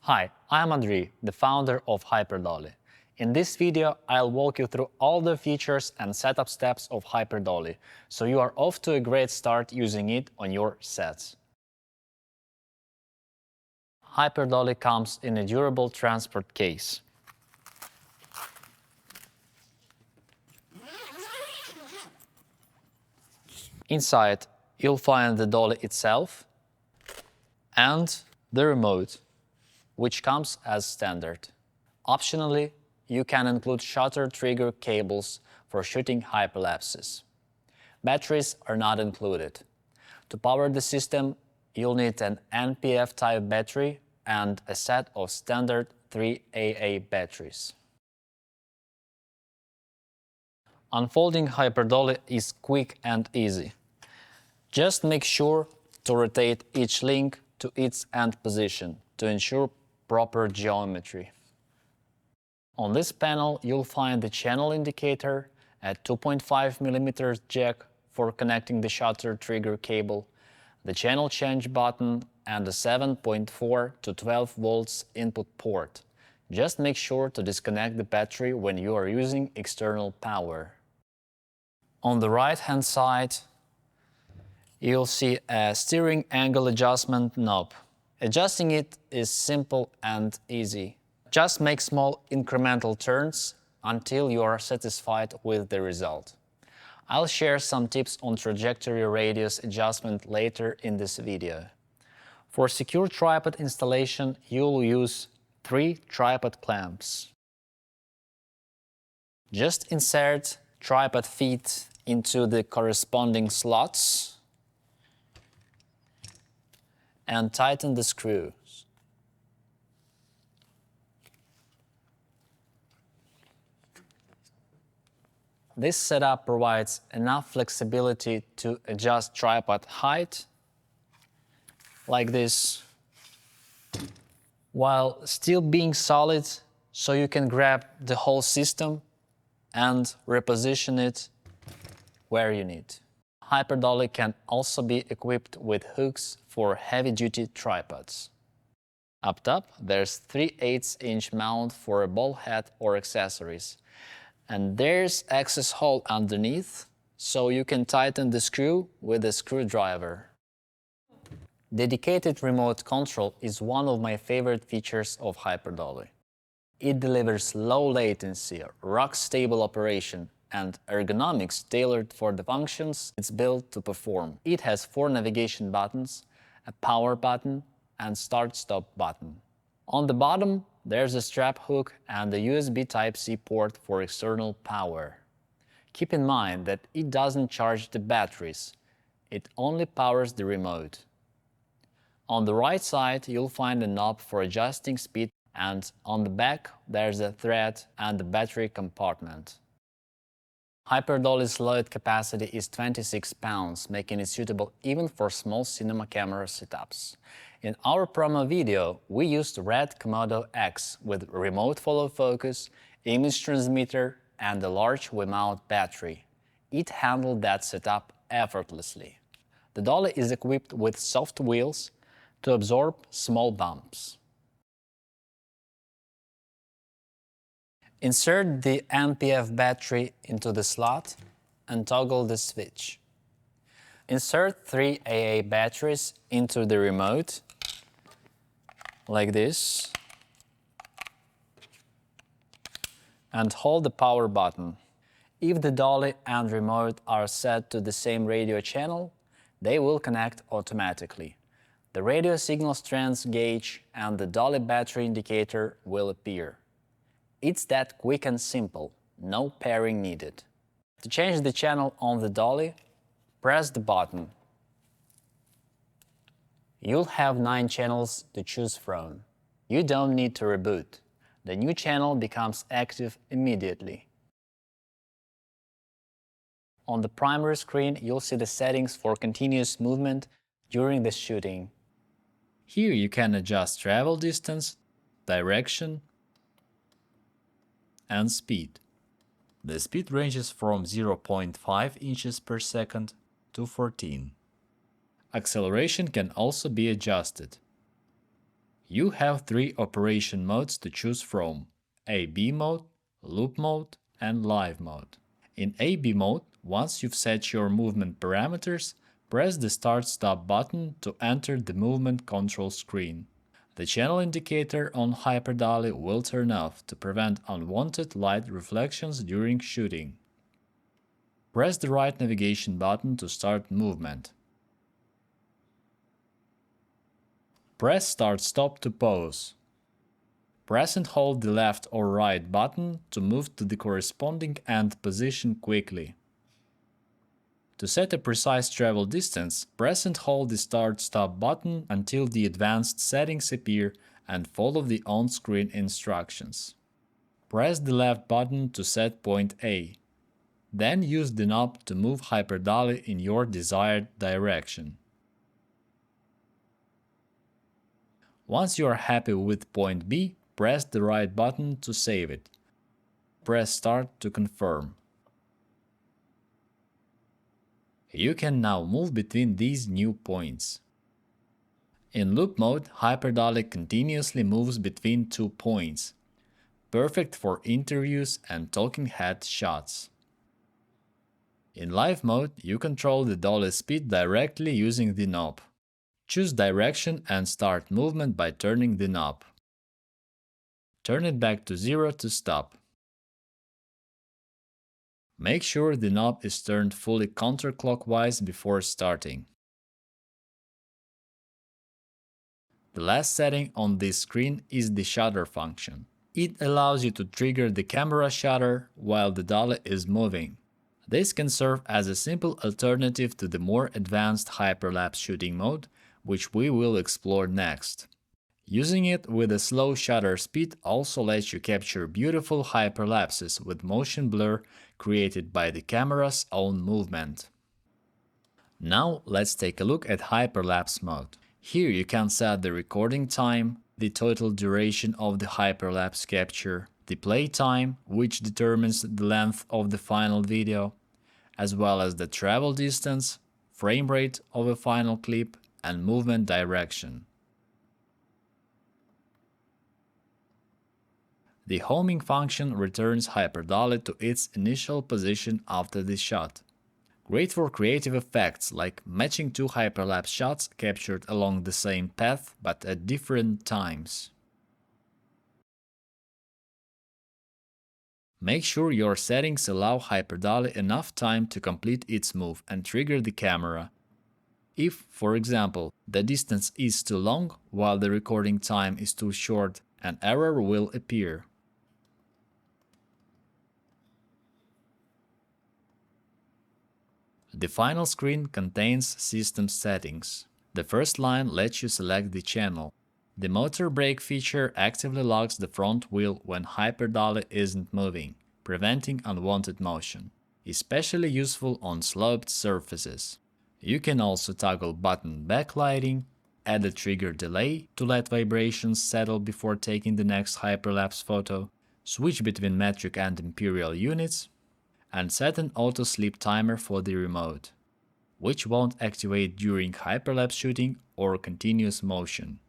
Hi, I'm Andrii, the founder of Hyperdolly. In this video, I'll walk you through all the features and setup steps of Hyperdolly, so you are off to a great start using it on your sets. Hyperdolly comes in a durable transport case. Inside, you'll find the dolly itself and the remote, which comes as standard. Optionally, you can include shutter trigger cables for shooting hyperlapses. Batteries are not included. To power the system, you'll need an NPF-type battery and a set of standard 3AA batteries. Unfolding Hyperdolly is quick and easy. Just make sure to rotate each link to its end position to ensure proper geometry. On this panel, you'll find the channel indicator, a 2.5mm jack for connecting the shutter trigger cable, the channel change button, and a 7.4 to 12 volts input port. Just make sure to disconnect the battery when you are using external power. On the right-hand side, you'll see a steering angle adjustment knob. Adjusting it is simple and easy. Just make small incremental turns until you are satisfied with the result. I'll share some tips on trajectory radius adjustment later in this video. For secure tripod installation, you'll use 3 tripod clamps. Just insert tripod feet into the corresponding slots and tighten the screws. This setup provides enough flexibility to adjust tripod height, like this, while still being solid, so you can grab the whole system and reposition it where you need. Hyperdolly can also be equipped with hooks for heavy-duty tripods. Up top, there's 3/8" mount for a ball head or accessories. And there's access hole underneath, so you can tighten the screw with a screwdriver. Dedicated remote control is one of my favorite features of Hyperdolly. It delivers low latency, rock-stable operation, and ergonomics tailored for the functions it's built to perform. It has 4 navigation buttons, a power button, and start-stop button. On the bottom, there's a strap hook and a USB Type-C port for external power. Keep in mind that it doesn't charge the batteries, it only powers the remote. On the right side, you'll find a knob for adjusting speed, and on the back, there's a thread and the battery compartment. Hyperdolly's load capacity is 26 pounds, making it suitable even for small cinema camera setups. In our promo video, we used Red Komodo X with remote follow focus, image transmitter, and a large V-mount battery. It handled that setup effortlessly. The dolly is equipped with soft wheels to absorb small bumps. Insert the NPF battery into the slot and toggle the switch. Insert 3 AA batteries into the remote, like this, and hold the power button. If the dolly and remote are set to the same radio channel, they will connect automatically. The radio signal strength gauge and the dolly battery indicator will appear. It's that quick and simple, no pairing needed. To change the channel on the dolly, press the button. You'll have 9 channels to choose from. You don't need to reboot. The new channel becomes active immediately. On the primary screen, you'll see the settings for continuous movement during the shooting. Here you can adjust travel distance, direction, and speed. The speed ranges from 0.5 inches per second to 14. Acceleration can also be adjusted. You have 3 operation modes to choose from: A/B mode, loop mode, and live mode. In A/B mode, once you've set your movement parameters, press the Start-Stop button to enter the movement control screen. The channel indicator on Hyperdolly will turn off to prevent unwanted light reflections during shooting. Press the right navigation button to start movement. Press Start-Stop to pause. Press and hold the left or right button to move to the corresponding end position quickly. To set a precise travel distance, press and hold the Start-Stop button until the advanced settings appear and follow the on-screen instructions. Press the left button to set point A. Then use the knob to move Hyperdolly in your desired direction. Once you are happy with point B, press the right button to save it. Press Start to confirm. You can now move between these new points. In loop mode, Hyperdolly continuously moves between 2 points, perfect for interviews and talking head shots. In live mode, you control the dolly speed directly using the knob. Choose direction and start movement by turning the knob. Turn it back to 0 to stop. Make sure the knob is turned fully counterclockwise before starting. The last setting on this screen is the shutter function. It allows you to trigger the camera shutter while the dolly is moving. This can serve as a simple alternative to the more advanced hyperlapse shooting mode, which we will explore next. Using it with a slow shutter speed also lets you capture beautiful hyperlapses with motion blur created by the camera's own movement. Now let's take a look at hyperlapse mode. Here you can set the recording time, the total duration of the hyperlapse capture, the play time, which determines the length of the final video, as well as the travel distance, frame rate of a final clip, and movement direction. The homing function returns Hyperdolly to its initial position after the shot. Great for creative effects like matching 2 hyperlapse shots captured along the same path but at different times. Make sure your settings allow Hyperdolly enough time to complete its move and trigger the camera. If, for example, the distance is too long while the recording time is too short, an error will appear. The final screen contains system settings. The first line lets you select the channel. The motor brake feature actively locks the front wheel when Hyperdolly isn't moving, preventing unwanted motion, especially useful on sloped surfaces. You can also toggle button backlighting, add a trigger delay to let vibrations settle before taking the next hyperlapse photo, switch between metric and imperial units, and set an auto sleep timer for the remote, which won't activate during hyperlapse shooting or continuous motion.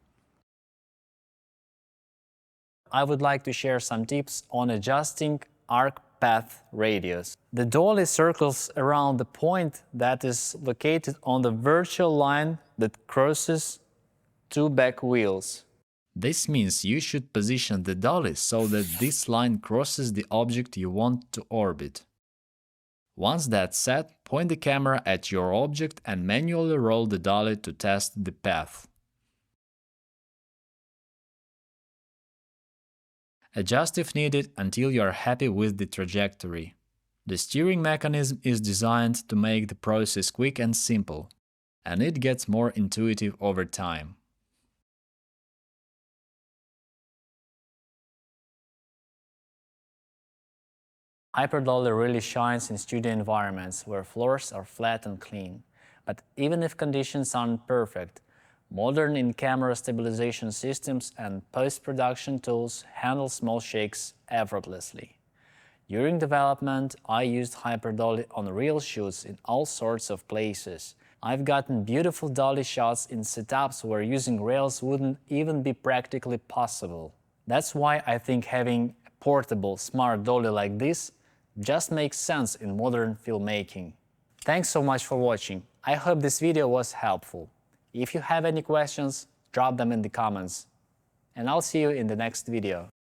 I would like to share some tips on adjusting arc path radius. The dolly circles around the point that is located on the virtual line that crosses 2 back wheels. This means you should position the dolly so that this line crosses the object you want to orbit. Once that's set, point the camera at your object and manually roll the dolly to test the path. Adjust if needed until you are happy with the trajectory. The steering mechanism is designed to make the process quick and simple, and it gets more intuitive over time. Hyperdolly really shines in studio environments where floors are flat and clean. But even if conditions aren't perfect, modern in-camera stabilization systems and post-production tools handle small shakes effortlessly. During development, I used Hyperdolly on real shoots in all sorts of places. I've gotten beautiful dolly shots in setups where using rails wouldn't even be practically possible. That's why I think having a portable, smart dolly like this just makes sense in modern filmmaking. Thanks so much for watching. I hope this video was helpful. If you have any questions, drop them in the comments. And I'll see you in the next video.